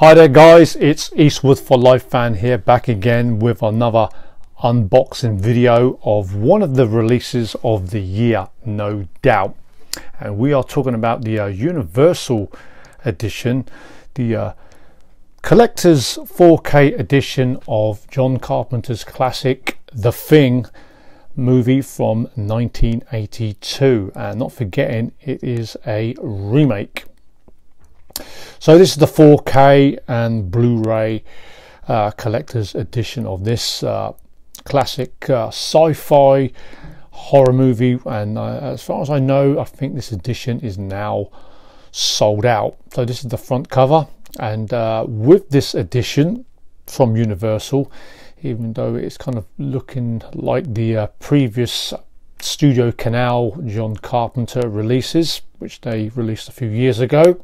Hi there guys, it's Eastwood for Life fan here, back again with another unboxing video of one of the releases of the year, no doubt. And we are talking about the Universal edition, the collector's 4K edition of John Carpenter's classic The Thing movie from 1982, and not forgetting it is a remake. So this is the 4K and Blu-ray collector's edition of this classic sci-fi horror movie, and as far as I know, I think this edition is now sold out. So this is the front cover, and with this edition from Universal, even though it's kind of looking like the previous Studio Canal John Carpenter releases, which they released a few years ago,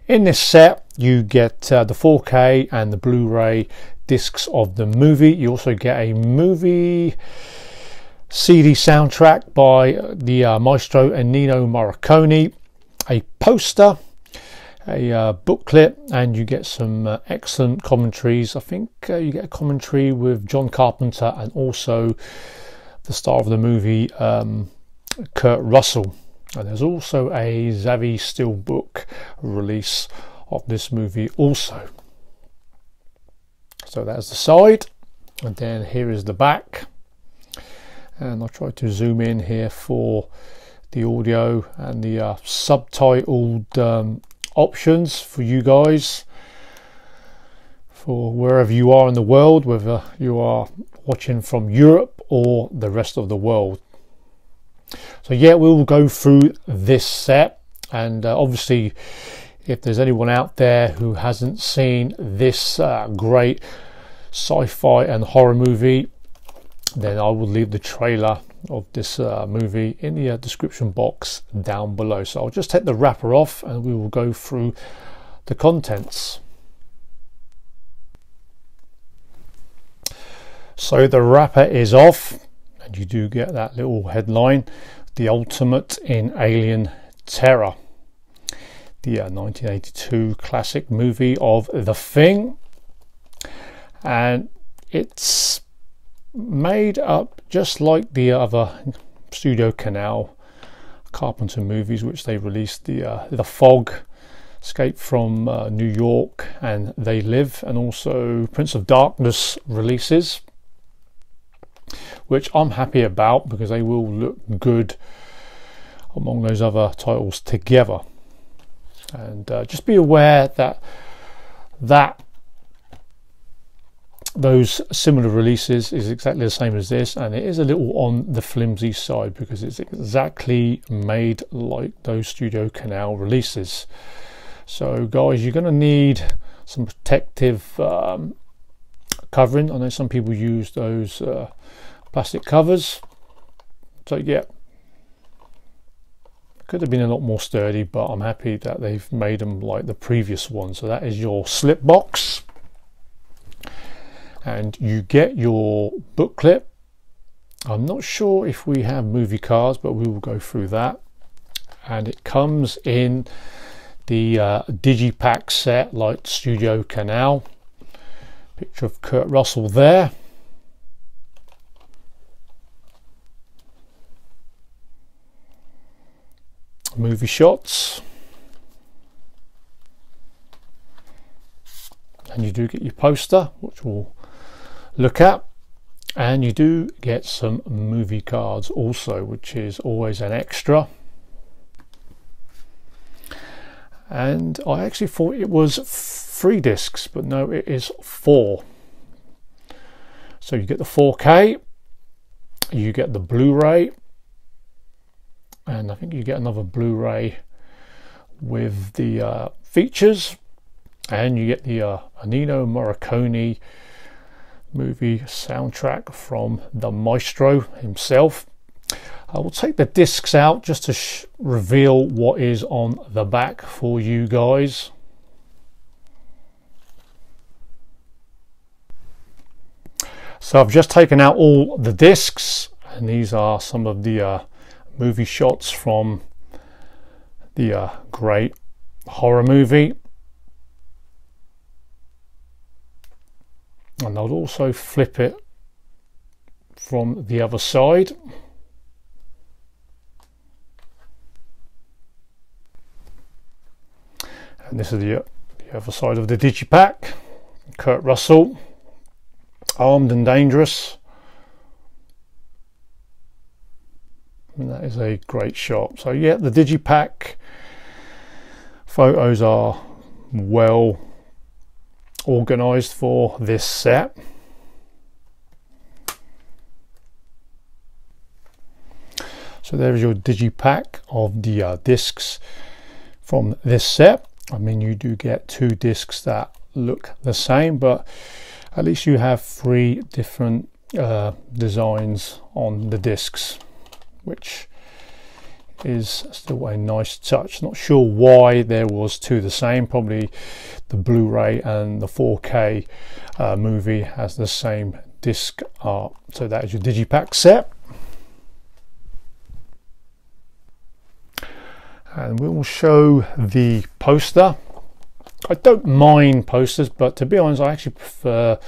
in this set you get the 4K and the Blu-ray discs of the movie. You also get a movie CD soundtrack by the maestro Ennio Morricone, a poster, a booklet, and you get some excellent commentaries. I think you get a commentary with John Carpenter and also the star of the movie, Kurt Russell. And there's also a Xavi Steelbook release of this movie also. So that's the side, and then here is the back. And I'll try to zoom in here for the audio and the subtitled options for you guys, for wherever you are in the world, whether you are watching from Europe or the rest of the world. So yeah, we'll go through this set, and obviously if there's anyone out there who hasn't seen this great sci-fi and horror movie, then I will leave the trailer of this movie in the description box down below. So I'll just take the wrapper off and we will go through the contents. So the wrapper is off, and you do get that little headline, The Ultimate in Alien Terror, the 1982 classic movie of The Thing. And it's made up just like the other Studio Canal Carpenter movies, which they released, the Fog, Escape from New York, and They Live, and also Prince of Darkness releases, which I'm happy about because they will look good among those other titles together. And just be aware that those similar releases is exactly the same as this, and it is a little on the flimsy side because it's exactly made like those Studio Canal releases. So guys, you're going to need some protective covering. I know some people use those plastic covers, so yeah, could have been a lot more sturdy, but I'm happy that they've made them like the previous one. So that is your slip box, and you get your booklet. I'm not sure if we have movie cards, but we will go through that. And it comes in the digipack set like Studio Canal. Picture of Kurt Russell there. Movie shots, and you do get your poster, which we'll look at, and you do get some movie cards also, which is always an extra. And I actually thought it was 3 discs, but no, it is 4. So you get the 4K, you get the Blu-ray, and I think you get another Blu-ray with the features, and you get the Ennio Morricone movie soundtrack from the maestro himself. I will take the discs out just to reveal what is on the back for you guys. So I've just taken out all the discs, and these are some of the movie shots from the great horror movie. and I'll also flip it from the other side. And this is the other side of the digipack. Kurt Russell, Armed and Dangerous. And that is a great shot. So yeah, the digipack photos are well organized for this set. So there is your digipack of the discs from this set. I mean, you do get 2 discs that look the same, but at least you have 3 different designs on the discs, which is still a nice touch. Not sure why there was 2 the same. Probably the Blu-ray and the 4K movie has the same disc art. So that is your digipack set. And we will show the poster. I don't mind posters, but to be honest, I actually prefer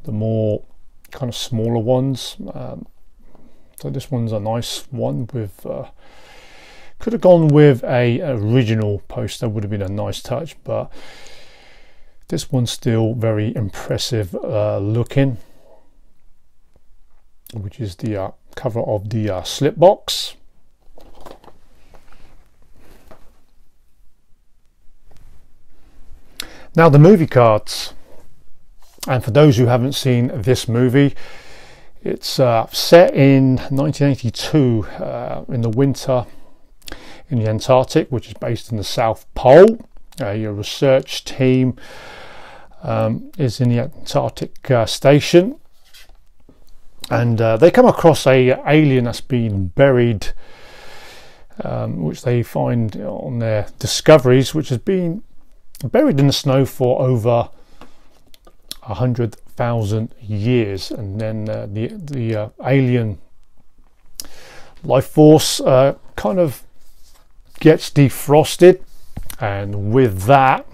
the more kind of smaller ones. So this one's a nice one with could have gone with a original poster, would have been a nice touch, but this one's still very impressive looking, which is the cover of the slip box. Now the movie cards, and for those who haven't seen this movie, it's set in 1982 in the winter in the Antarctic, which is based in the South Pole. Your research team is in the Antarctic station, and they come across a alien that's been buried, which they find on their discoveries, which has been buried in the snow for over 100,000 years, and then the alien life force kind of gets defrosted, and with that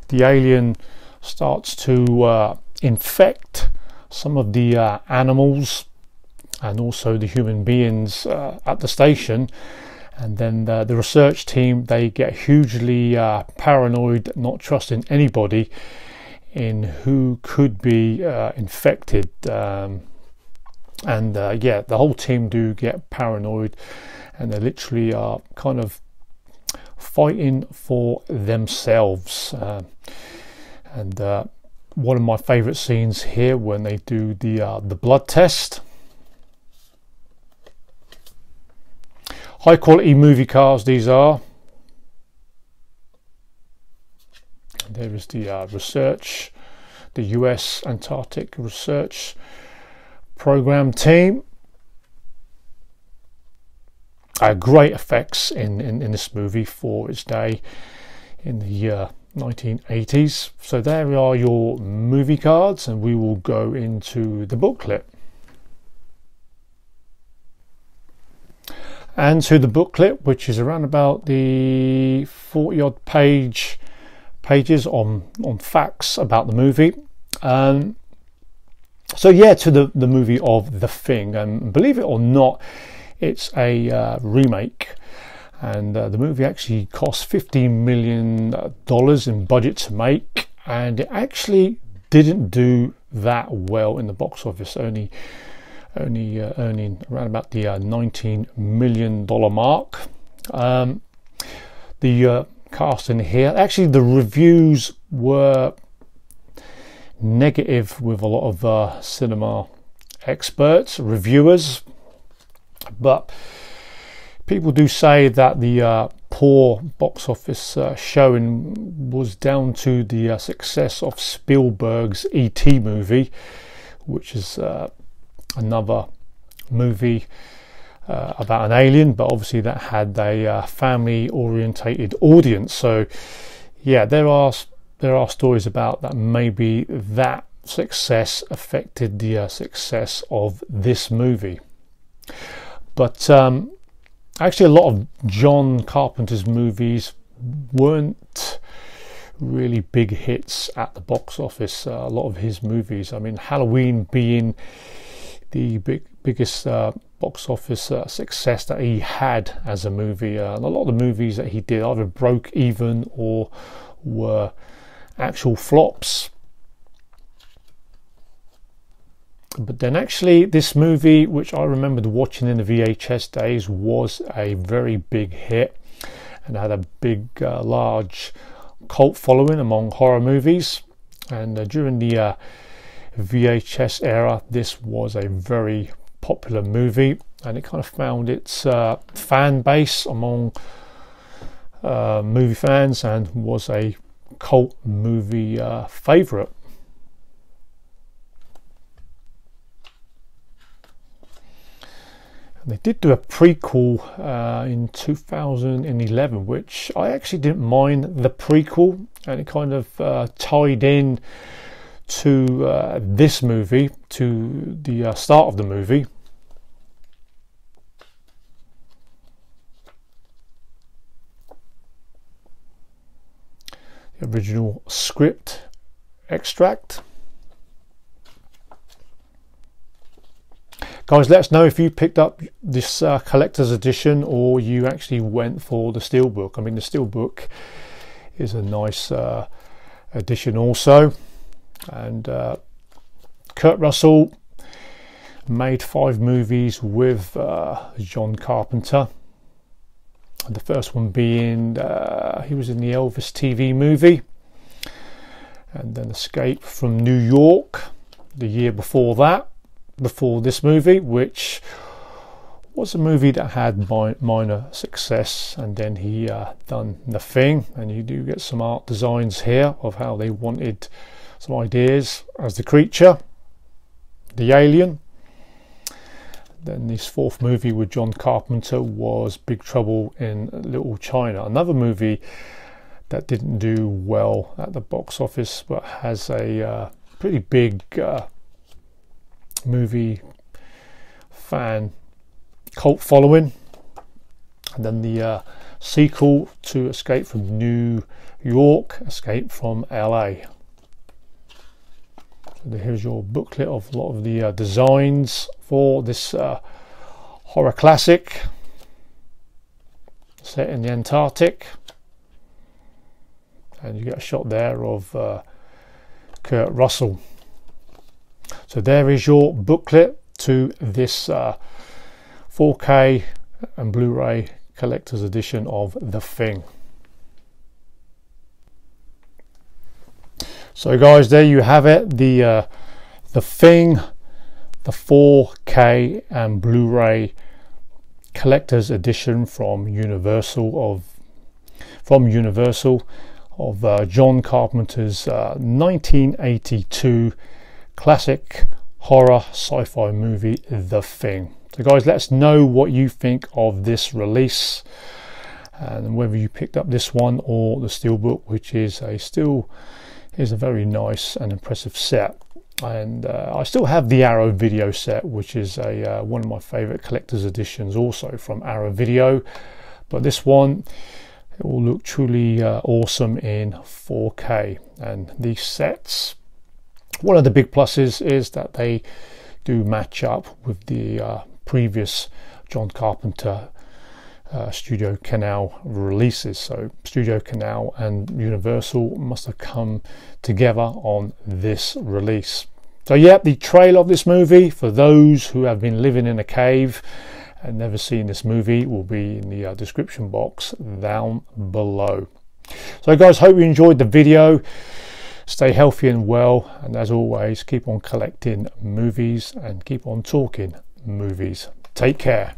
the alien starts to infect some of the animals and also the human beings at the station. And then the research team, they get hugely paranoid, not trusting anybody in who could be infected. Yeah, the whole team do get paranoid, and they literally are kind of fighting for themselves. And one of my favorite scenes here, when they do the blood test. High quality movie cards these are. There is the research, the US Antarctic Research Program team. Great effects in this movie for its day in the 1980s. So there are your movie cards, and we will go into the booklet. And to the booklet, which is around about the 40 odd pages on facts about the movie. So yeah, to the movie of The Thing, and believe it or not, it's a remake, and the movie actually cost $15 million in budget to make, and it actually didn't do that well in the box office, only earning around about the $19 million mark. The cast in here, actually the reviews were negative with a lot of cinema experts, reviewers, but people do say that the poor box office showing was down to the success of Spielberg's E.T. movie, which is another movie about an alien, but obviously that had a family orientated audience. So yeah, there are stories about that maybe that success affected the success of this movie. But actually a lot of John Carpenter's movies weren't really big hits at the box office. A lot of his movies, I mean, Halloween being the biggest box office success that he had as a movie. A lot of the movies that he did either broke even or were actual flops. But then actually this movie, which I remembered watching in the VHS days, was a very big hit and had a big large cult following among horror movies. And during the VHS era, this was a very popular movie, and it kind of found its fan base among movie fans and was a cult movie favorite. They did do a prequel in 2011, which I actually didn't mind the prequel, and it kind of tied in to this movie, to the start of the movie. The original script extract. Guys, let us know if you picked up this collector's edition or you actually went for the steelbook. I mean, the steelbook is a nice edition also. And Kurt Russell made 5 movies with John Carpenter. The first one being, he was in the Elvis TV movie. And then Escape from New York the year before that. Before this movie, which was a movie that had minor success, and then he done The Thing, and you do get some art designs here of how they wanted some ideas as the creature, the alien. Then this 4th movie with John Carpenter was Big Trouble in Little China, another movie that didn't do well at the box office but has a pretty big movie fan cult following. And then the sequel to Escape from New York, Escape from LA. So here's your booklet of a lot of the designs for this horror classic set in the Antarctic, and you get a shot there of Kurt Russell. So there is your booklet to this 4K and Blu-ray collector's edition of The Thing. So guys, there you have it, the Thing, the 4K and Blu-ray collector's edition from Universal of John Carpenter's 1982 classic horror sci-fi movie, The Thing. So guys, let us know what you think of this release and whether you picked up this one or the steelbook, which is a very nice and impressive set. And I still have the Arrow video set, which is one of my favorite collector's editions also from Arrow Video, but this one, it will look truly awesome in 4K. And these sets, one of the big pluses is that they do match up with the previous John Carpenter Studio Canal releases. So Studio Canal and Universal must have come together on this release. So yeah, the trailer of this movie, for those who have been living in a cave and never seen this movie, will be in the description box down below. So guys, hope you enjoyed the video. Stay healthy and well, and as always, keep on collecting movies and keep on talking movies. Take care.